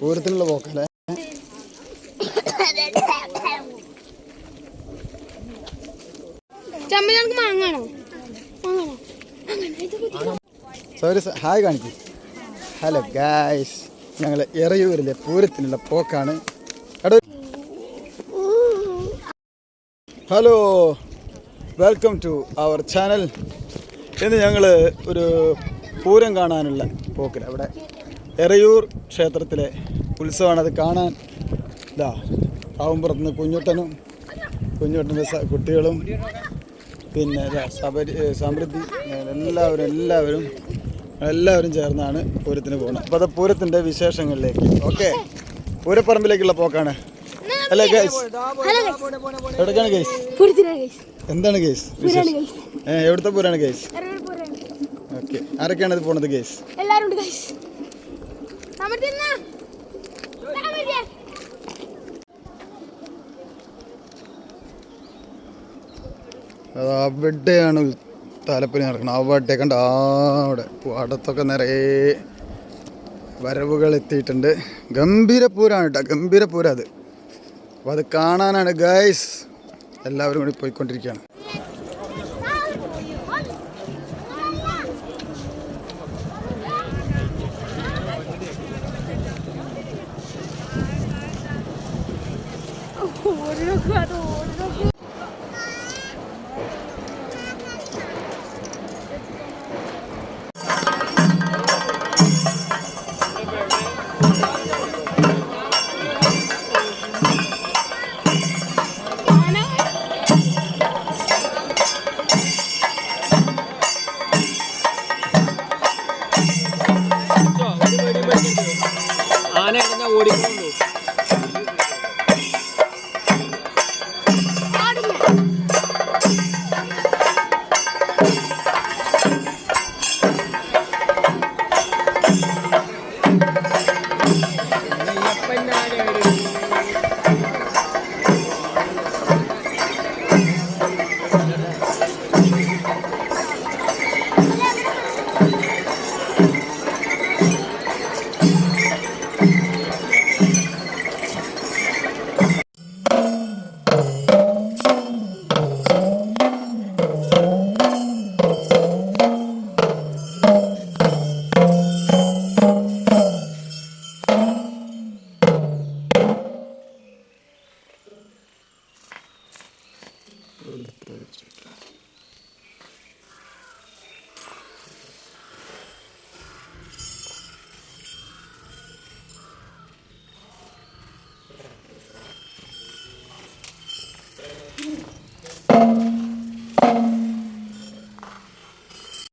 പൂരത്തിനുള്ള പോക്കല്ലേ? Sorry hi കാണിക്കും. Hello guys, ഞങ്ങൾ എറയൂരിലെ പൂരത്തിനുള്ള പോക്കാണ്. Hello, welcome to our channel. ഇന്ന് ഞങ്ങൾ ഒരു പൂരം കാണാനുള്ള പോക്കില്ല. അവിടെ എറയൂർ ക്ഷേത്രത്തിലെ ഉത്സവമാണ്. അത് കാണാൻ ഇതാ കാവുംപുറത്തുനിന്ന് കുഞ്ഞുട്ടൻ്റെ കുട്ടികളും പിന്നെ സമൃദ്ധി എല്ലാവരും ചേർന്നാണ് പൂരത്തിന് പോകുന്നത്. അപ്പോൾ അത് പൂരത്തിൻ്റെ വിശേഷങ്ങളിലേക്ക്. ഓക്കെ, പൂരപ്പറമ്പിലേക്കുള്ള പോക്കാണ്. അല്ലേ ഗൈസ്? എവിടേക്കാണ് ഗൈസ്? എന്താണ് ഗൈസ് വിശേഷം? എവിടുത്തെ പൂരാണ് ഗൈസ്? ഓക്കെ, ആരൊക്കെയാണ് ഇത് പോണത് ഗൈസ്? അത് അവിടെയാണ് താലപ്പൊലി നടക്കുന്നത്. അവിടെ കണ്ട അവിടെ അടുത്തൊക്കെ നിറയെ വരവുകൾ എത്തിയിട്ടുണ്ട്. ഗംഭീരപൂരാണ് കേട്ടോ, ഗംഭീരപൂരം അത്. അപ്പോൾ അത് കാണാനാണ് ഗൈസ് എല്ലാവരും കൂടി പോയിക്കൊണ്ടിരിക്കുകയാണ്. ആന ഓടിക്കൊണ്ടു